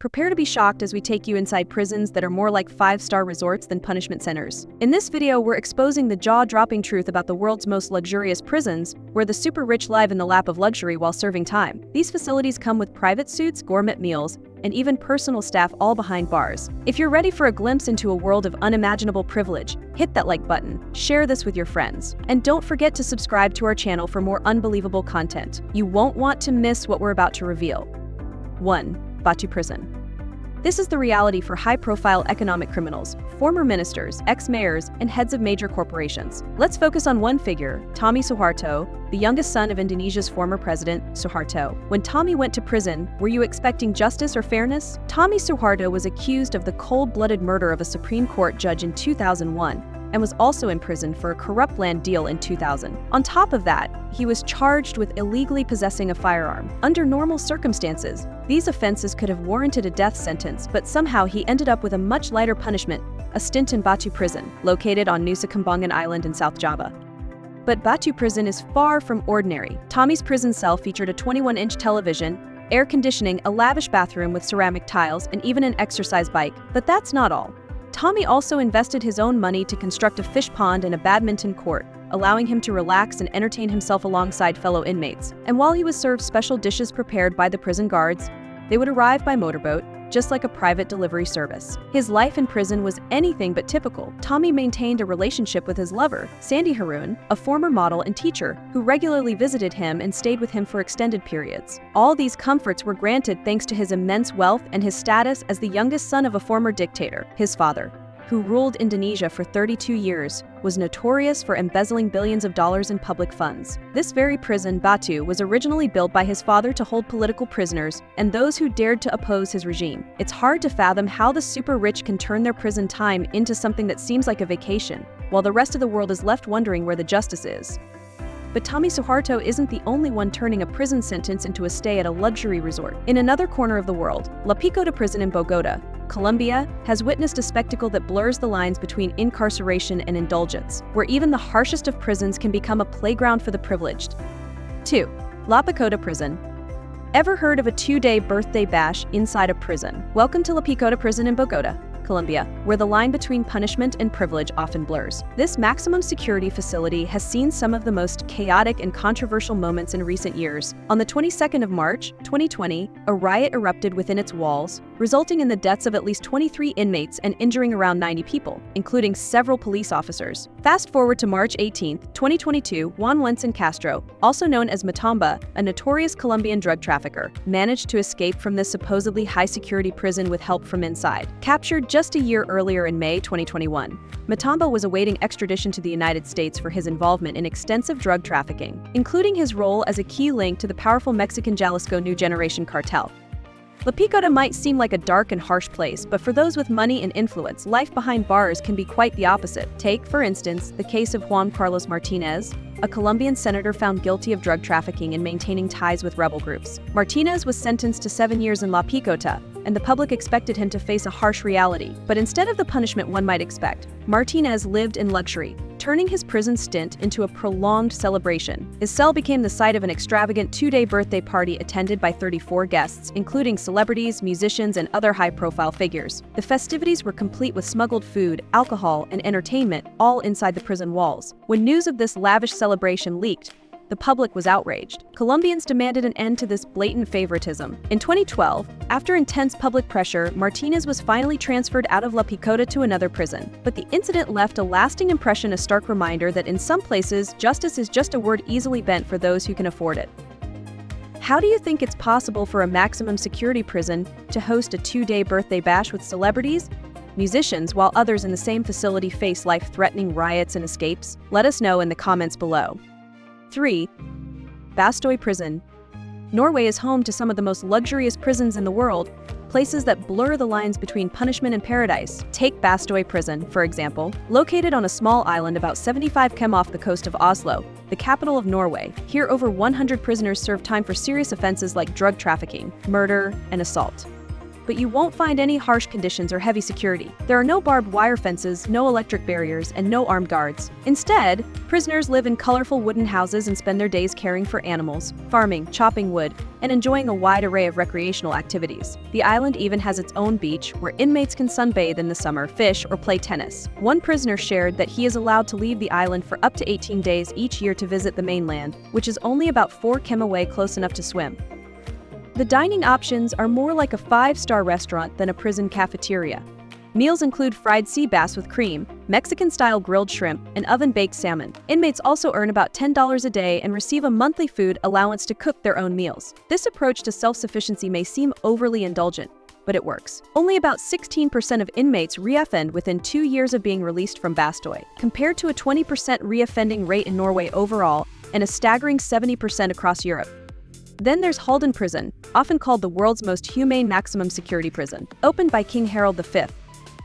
Prepare to be shocked as we take you inside prisons that are more like 5-star resorts than punishment centers. In this video, we're exposing the jaw-dropping truth about the world's most luxurious prisons, where the super rich live in the lap of luxury while serving time. These facilities come with private suites, gourmet meals, and even personal staff all behind bars. If you're ready for a glimpse into a world of unimaginable privilege, hit that like button, share this with your friends, and don't forget to subscribe to our channel for more unbelievable content. You won't want to miss what we're about to reveal. 1. Batu Prison. This is the reality for high-profile economic criminals, former ministers, ex-mayors, and heads of major corporations. Let's focus on one figure, Tommy Suharto, the youngest son of Indonesia's former president, Suharto. When Tommy went to prison, were you expecting justice or fairness? Tommy Suharto was accused of the cold-blooded murder of a Supreme Court judge in 2001, and was also imprisoned for a corrupt land deal in 2000. On top of that, he was charged with illegally possessing a firearm. Under normal circumstances, these offenses could have warranted a death sentence, but somehow he ended up with a much lighter punishment, a stint in Batu Prison, located on Nusa Kambangan Island in South Java. But Batu Prison is far from ordinary. Tommy's prison cell featured a 21-inch television, air conditioning, a lavish bathroom with ceramic tiles, and even an exercise bike. But that's not all. Tommy also invested his own money to construct a fish pond and a badminton court, allowing him to relax and entertain himself alongside fellow inmates. And while he was served special dishes prepared by the prison guards, they would arrive by motorboat, just like a private delivery service. His life in prison was anything but typical. Tommy maintained a relationship with his lover, Sandy Haroon, a former model and teacher, who regularly visited him and stayed with him for extended periods. All these comforts were granted thanks to his immense wealth and his status as the youngest son of a former dictator. His father, who ruled Indonesia for 32 years, was notorious for embezzling billions of dollars in public funds. This very prison, Batu, was originally built by his father to hold political prisoners and those who dared to oppose his regime. It's hard to fathom how the super rich can turn their prison time into something that seems like a vacation, while the rest of the world is left wondering where the justice is. But Tommy Suharto isn't the only one turning a prison sentence into a stay at a luxury resort. In another corner of the world, Leopoldin Prison in Bogota, Colombia, has witnessed a spectacle that blurs the lines between incarceration and indulgence, where even the harshest of prisons can become a playground for the privileged. 2. Leopoldin Prison. Ever heard of a 2-day birthday bash inside a prison? Welcome to Leopoldin Prison in Bogota, Colombia, where the line between punishment and privilege often blurs. This maximum security facility has seen some of the most chaotic and controversial moments in recent years. On the 22nd of March, 2020, a riot erupted within its walls, resulting in the deaths of at least 23 inmates and injuring around 90 people, including several police officers. Fast forward to March 18, 2022, Juan Wenson Castro, also known as Matamba, a notorious Colombian drug trafficker, managed to escape from this supposedly high-security prison with help from inside. Captured just a year earlier in May 2021, Matamba was awaiting extradition to the United States for his involvement in extensive drug trafficking, including his role as a key link to the powerful Mexican Jalisco New Generation cartel. Leopoldin might seem like a dark and harsh place, but for those with money and influence, life behind bars can be quite the opposite. Take, for instance, the case of Juan Carlos Martinez, a Colombian senator found guilty of drug trafficking and maintaining ties with rebel groups. Martinez was sentenced to 7 years in Leopoldin, and the public expected him to face a harsh reality. But instead of the punishment one might expect, Martinez lived in luxury, turning his prison stint into a prolonged celebration. His cell became the site of an extravagant 2-day birthday party attended by 34 guests, including celebrities, musicians, and other high-profile figures. The festivities were complete with smuggled food, alcohol, and entertainment, all inside the prison walls. When news of this lavish celebration leaked, the public was outraged. Colombians demanded an end to this blatant favoritism. In 2012, after intense public pressure, Martinez was finally transferred out of Leopoldin to another prison. But the incident left a lasting impression, a stark reminder that in some places, justice is just a word easily bent for those who can afford it. How do you think it's possible for a maximum security prison to host a 2-day birthday bash with celebrities, musicians, while others in the same facility face life-threatening riots and escapes? Let us know in the comments below. 3. Bastet Prison. Norway is home to some of the most luxurious prisons in the world, places that blur the lines between punishment and paradise. Take Bastet Prison, for example. Located on a small island about 75 km off the coast of Oslo, the capital of Norway, here over 100 prisoners serve time for serious offenses like drug trafficking, murder, and assault. but you won't find any harsh conditions or heavy security. There are no barbed wire fences, no electric barriers, and no armed guards. Instead, prisoners live in colorful wooden houses and spend their days caring for animals, farming, chopping wood, and enjoying a wide array of recreational activities. The island even has its own beach where inmates can sunbathe in the summer, fish, or play tennis. One prisoner shared that he is allowed to leave the island for up to 18 days each year to visit the mainland, which is only about 4 km away, close enough to swim. The dining options are more like a 5-star restaurant than a prison cafeteria. Meals include fried sea bass with cream, Mexican-style grilled shrimp, and oven-baked salmon. Inmates also earn about $10 a day and receive a monthly food allowance to cook their own meals. This approach to self-sufficiency may seem overly indulgent, but it works. Only about 16% of inmates reoffend within 2 years of being released from Bastet, compared to a 20% reoffending rate in Norway overall and a staggering 70% across Europe. Then there's Leopoldin Prison, often called the world's most humane maximum security prison. Opened by King Harold V,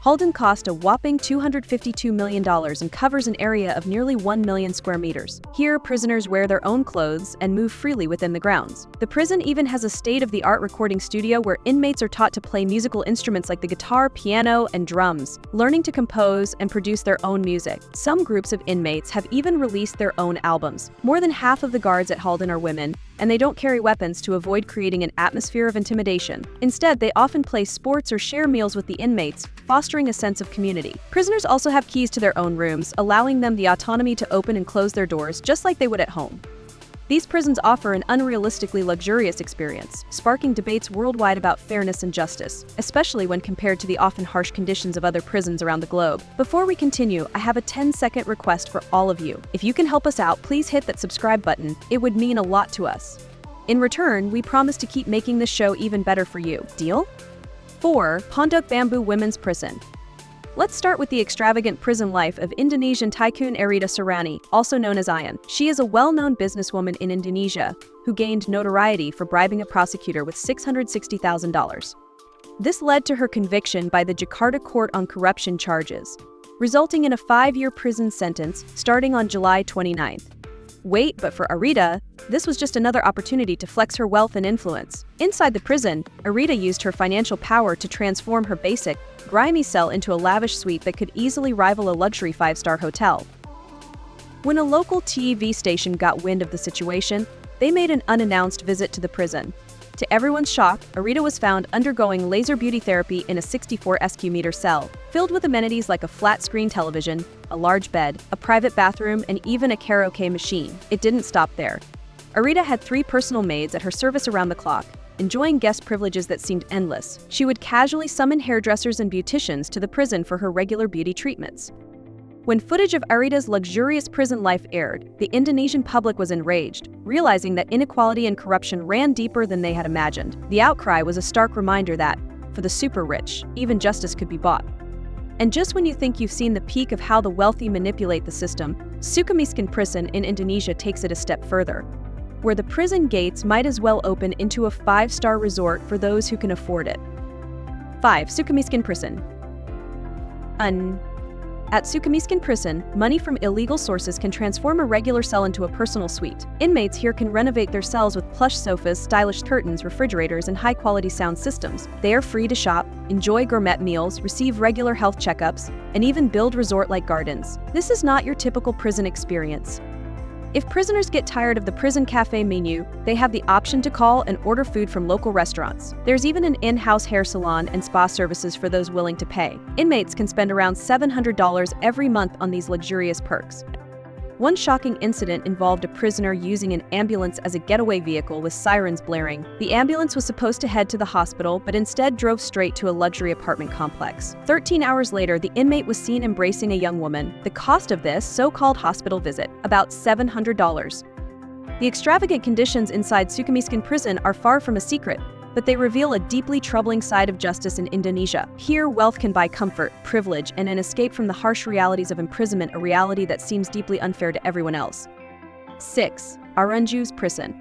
Leopoldin cost a whopping $252 million and covers an area of nearly 1 million square meters. Here, prisoners wear their own clothes and move freely within the grounds. The prison even has a state-of-the-art recording studio where inmates are taught to play musical instruments like the guitar, piano, and drums, learning to compose and produce their own music. Some groups of inmates have even released their own albums. More than half of the guards at Leopoldin are women, and they don't carry weapons to avoid creating an atmosphere of intimidation. Instead, they often play sports or share meals with the inmates, fostering a sense of community. Prisoners also have keys to their own rooms, allowing them the autonomy to open and close their doors just like they would at home. These prisons offer an unrealistically luxurious experience, sparking debates worldwide about fairness and justice, especially when compared to the often harsh conditions of other prisons around the globe. Before we continue, I have a 10-second request for all of you. If you can help us out, please hit that subscribe button. It would mean a lot to us. In return, we promise to keep making this show even better for you. Deal? 4. Pondok Bambu Women's Prison. Let's start with the extravagant prison life of Indonesian Tycoon Leota Prison, also known as Ian. She is a well-known businesswoman in Indonesia who gained notoriety for bribing a prosecutor with $660,000. This led to her conviction by the Jakarta Court on corruption charges, resulting in a 5-year prison sentence starting on July 29th. Wait, but for Leota, this was just another opportunity to flex her wealth and influence. Inside the prison, Leota used her financial power to transform her basic, grimy cell into a lavish suite that could easily rival a luxury 5-star hotel. When a local TV station got wind of the situation, they made an unannounced visit to the prison. To everyone's shock, Leota was found undergoing laser beauty therapy in a 64 sq meter cell, filled with amenities like a flat-screen television, a large bed, a private bathroom, and even a karaoke machine. It didn't stop there. Leota had 3 personal maids at her service around the clock, enjoying guest privileges that seemed endless. She would casually summon hairdressers and beauticians to the prison for her regular beauty treatments. When footage of Leota's luxurious prison life aired, the Indonesian public was enraged, realizing that inequality and corruption ran deeper than they had imagined. The outcry was a stark reminder that, for the super rich, even justice could be bought. And just when you think you've seen the peak of how the wealthy manipulate the system, Sukamiskin Prison in Indonesia takes it a step further, where the prison gates might as well open into a 5-star resort for those who can afford it. 5. Sukamiskin Prison. At Sukamiskin Prison, money from illegal sources can transform a regular cell into a personal suite. Inmates here can renovate their cells with plush sofas, stylish curtains, refrigerators, and high-quality sound systems. They are free to shop, enjoy gourmet meals, receive regular health checkups, and even build resort-like gardens. This is not your typical prison experience. If prisoners get tired of the prison cafe menu, they have the option to call and order food from local restaurants. There's even an in-house hair salon and spa services for those willing to pay. Inmates can spend around $700 every month on these luxurious perks. One shocking incident involved a prisoner using an ambulance as a getaway vehicle with sirens blaring. The ambulance was supposed to head to the hospital, but instead drove straight to a luxury apartment complex. 13 hours later, the inmate was seen embracing a young woman. The cost of this so-called hospital visit, about $700. The extravagant conditions inside Sukamiskin Prison are far from a secret, but they reveal a deeply troubling side of justice in Indonesia. Here, wealth can buy comfort, privilege, and an escape from the harsh realities of imprisonment, a reality that seems deeply unfair to everyone else. 6. Unrealistically Prison.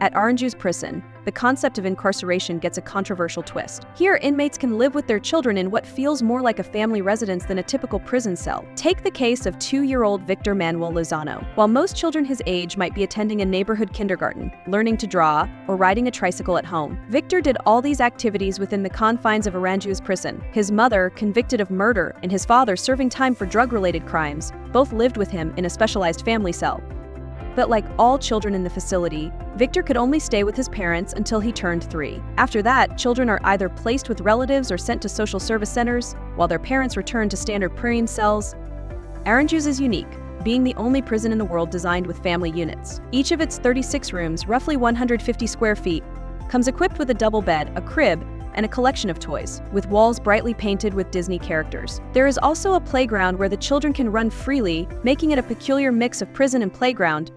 At Unrealistically Prison, the concept of incarceration gets a controversial twist. Here, inmates can live with their children in what feels more like a family residence than a typical prison cell. Take the case of 2-year-old Victor Manuel Lozano. While most children his age might be attending a neighborhood kindergarten, learning to draw, or riding a tricycle at home, Victor did all these activities within the confines of Aranjuez prison. His mother, convicted of murder, and his father serving time for drug-related crimes, both lived with him in a specialized family cell. But like all children in the facility, Victor could only stay with his parents until he turned 3. After that, children are either placed with relatives or sent to social service centers, while their parents return to standard prison cells. Aranjuez is unique, being the only prison in the world designed with family units. Each of its 36 rooms, roughly 150 square feet, comes equipped with a double bed, a crib, and a collection of toys, with walls brightly painted with Disney characters. There is also a playground where the children can run freely, making it a peculiar mix of prison and playground.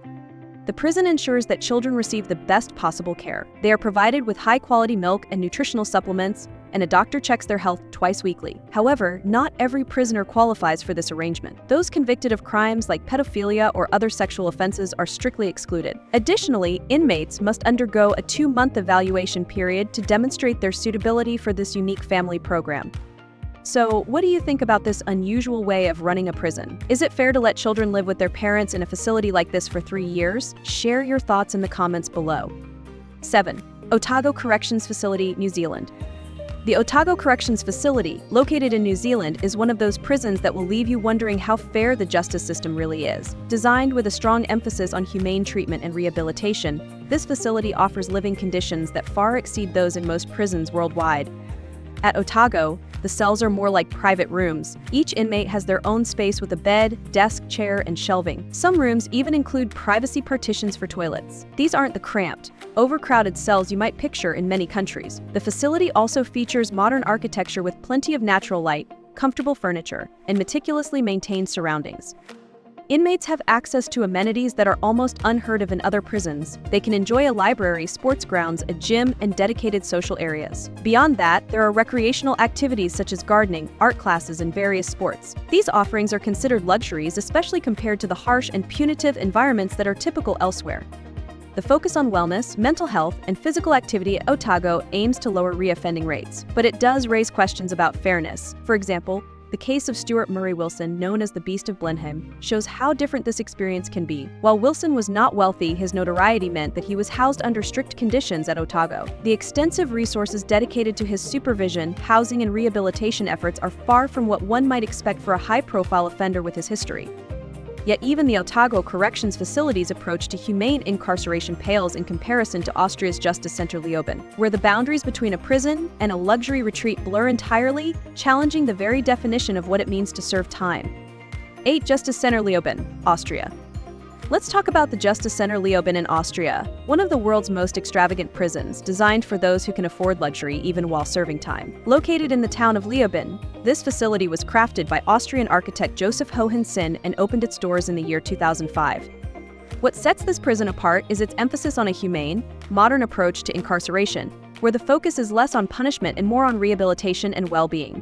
The prison ensures that children receive the best possible care. They are provided with high-quality milk and nutritional supplements, and a doctor checks their health twice weekly. However, not every prisoner qualifies for this arrangement. Those convicted of crimes like pedophilia or other sexual offenses are strictly excluded. Additionally, inmates must undergo a 2-month evaluation period to demonstrate their suitability for this unique family program. So, what do you think about this unusual way of running a prison? Is it fair to let children live with their parents in a facility like this for 3 years? Share your thoughts in the comments below. 7. Otago Corrections Facility, New Zealand. The Otago Corrections Facility, located in New Zealand, is one of those prisons that will leave you wondering how fair the justice system really is. Designed with a strong emphasis on humane treatment and rehabilitation, this facility offers living conditions that far exceed those in most prisons worldwide. At Otago, the cells are more like private rooms. Each inmate has their own space with a bed, desk, chair, and shelving. Some rooms even include privacy partitions for toilets. These aren't the cramped, overcrowded cells you might picture in many countries. The facility also features modern architecture with plenty of natural light, comfortable furniture, and meticulously maintained surroundings. Inmates have access to amenities that are almost unheard of in other prisons. They can enjoy a library, sports grounds, a gym, and dedicated social areas. Beyond that, there are recreational activities such as gardening, art classes, and various sports. These offerings are considered luxuries, especially compared to the harsh and punitive environments that are typical elsewhere. The focus on wellness, mental health, and physical activity at Otago aims to lower reoffending rates. But it does raise questions about fairness. For example, the case of Stuart Murray Wilson, known as the Beast of Blenheim, shows how different this experience can be. While Wilson was not wealthy, his notoriety meant that he was housed under strict conditions at Otago. The extensive resources dedicated to his supervision, housing, and rehabilitation efforts are far from what one might expect for a high-profile offender with his history. Yet even the Otago Corrections Facility's approach to humane incarceration pales in comparison to Austria's Justice Center Leopoldin, where the boundaries between a prison and a luxury retreat blur entirely, challenging the very definition of what it means to serve time. 8. Justice Center Leopoldin, Austria. Let's talk about the Justice Center Leopoldin in Austria, one of the world's most extravagant prisons, designed for those who can afford luxury even while serving time. Located in the town of Leopoldin, this facility was crafted by Austrian architect Joseph Hohensin and opened its doors in the year 2005. What sets this prison apart is its emphasis on a humane, modern approach to incarceration, where the focus is less on punishment and more on rehabilitation and well-being.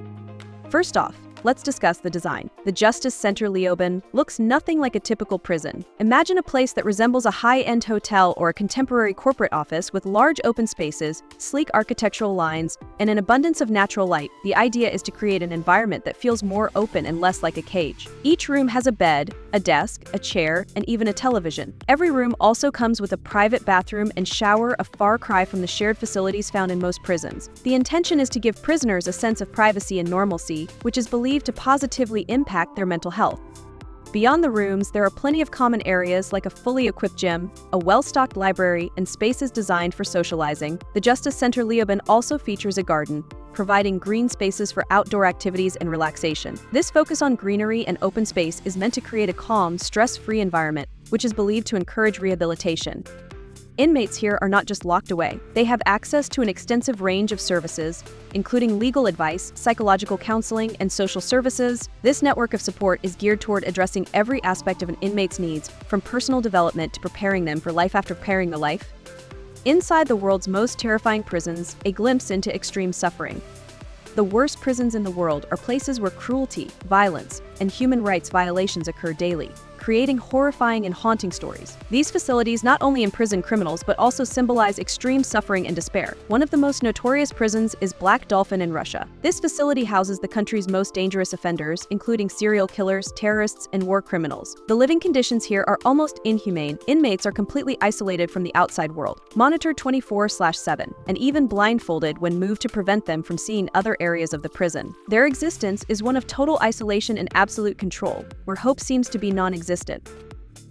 First off, let's discuss the design. The Justice Center Leopoldin looks nothing like a typical prison. Imagine a place that resembles a high-end hotel or a contemporary corporate office with large open spaces, sleek architectural lines, and an abundance of natural light. The idea is to create an environment that feels more open and less like a cage. Each room has a bed, a desk, a chair, and even a television. Every room also comes with a private bathroom and shower, a far cry from the shared facilities found in most prisons. The intention is to give prisoners a sense of privacy and normalcy, which is believed to positively impact their mental health. Beyond the rooms, there are plenty of common areas like a fully equipped gym, a well-stocked library, and spaces designed for socializing. The Justice Center Leopoldin also features a garden, providing green spaces for outdoor activities and relaxation. This focus on greenery and open space is meant to create a calm, stress-free environment, which is believed to encourage rehabilitation. Inmates here are not just locked away. They have access to an extensive range of services, including legal advice, psychological counseling, and social services. This network of support is geared toward addressing every aspect of an inmate's needs, from personal development to preparing them for life after preparing the life. Inside the world's most terrifying prisons, a glimpse into extreme suffering. The worst prisons in the world are places where cruelty, violence, and human rights violations occur daily. creating horrifying and haunting stories. These facilities not only imprison criminals but also symbolize extreme suffering and despair. One of the most notorious prisons is Black Dolphin in Russia. This facility houses the country's most dangerous offenders, including serial killers, terrorists, and war criminals. The living conditions here are almost inhumane. Inmates are completely isolated from the outside world, monitored 24/7, and even blindfolded when moved to prevent them from seeing other areas of the prison. Their existence is one of total isolation and absolute control, where hope seems to be non-existent.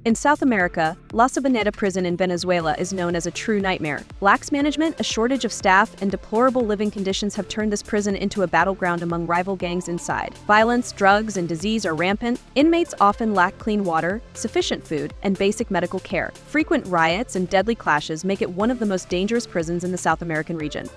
In South America, La Sabaneta Prison in Venezuela is known as a true nightmare. Lax management, a shortage of staff, and deplorable living conditions have turned this prison into a battleground among rival gangs inside. Violence, drugs, and disease are rampant. Inmates often lack clean water, sufficient food, and basic medical care. Frequent riots and deadly clashes make it one of the most dangerous prisons in the South American region.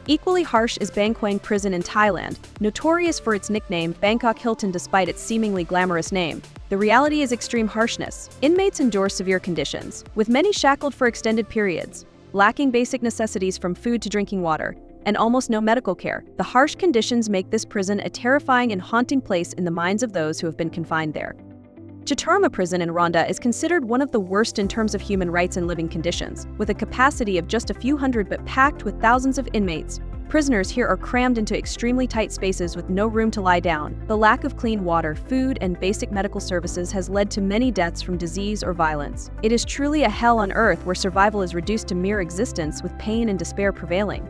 Equally harsh is Bangkok Prison in Thailand, notorious for its nickname Bangkok Hilton despite its seemingly glamorous name. The reality is extreme harshness. Inmates endure severe conditions, with many shackled for extended periods, lacking basic necessities from food to drinking water, and almost no medical care. The harsh conditions make this prison a terrifying and haunting place in the minds of those who have been confined there. Chaturma Prison in Rwanda is considered one of the worst in terms of human rights and living conditions. With a capacity of just a few hundred but packed with thousands of inmates, prisoners here are crammed into extremely tight spaces with no room to lie down. The lack of clean water, food, and basic medical services has led to many deaths from disease or violence. It is truly a hell on earth where survival is reduced to mere existence with pain and despair prevailing.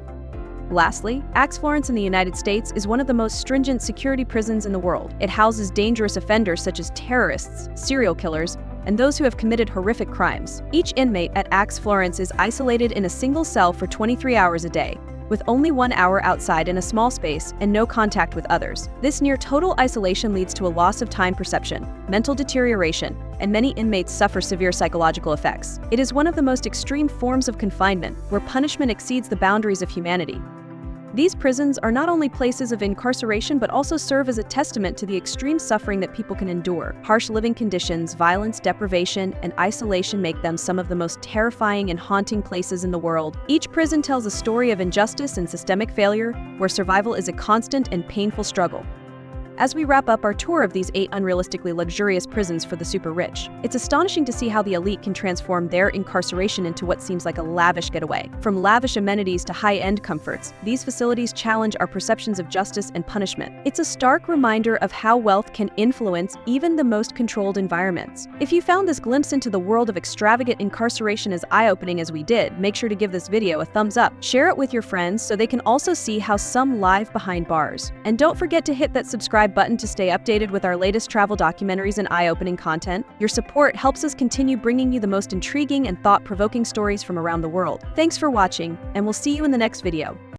Lastly, ADX Florence in the United States is one of the most stringent security prisons in the world. It houses dangerous offenders such as terrorists, serial killers, and those who have committed horrific crimes. Each inmate at ADX Florence is isolated in a single cell for 23 hours a day, with only 1 hour outside in a small space and no contact with others. This near-total isolation leads to a loss of time perception, mental deterioration, and many inmates suffer severe psychological effects. It is one of the most extreme forms of confinement, where punishment exceeds the boundaries of humanity. These prisons are not only places of incarceration but also serve as a testament to the extreme suffering that people can endure. Harsh living conditions, violence, deprivation, and isolation make them some of the most terrifying and haunting places in the world. Each prison tells a story of injustice and systemic failure, where survival is a constant and painful struggle. As we wrap up our tour of these 8 unrealistically luxurious prisons for the super rich, it's astonishing to see how the elite can transform their incarceration into what seems like a lavish getaway. From lavish amenities to high-end comforts, these facilities challenge our perceptions of justice and punishment. It's a stark reminder of how wealth can influence even the most controlled environments. If you found this glimpse into the world of extravagant incarceration as eye-opening as we did, make sure to give this video a thumbs up. Share it with your friends so they can also see how some live behind bars. And don't forget to hit that subscribe button to stay updated with our latest travel documentaries and eye-opening content. Your support helps us continue bringing you the most intriguing and thought-provoking stories from around the world. Thanks for watching, and we'll see you in the next video.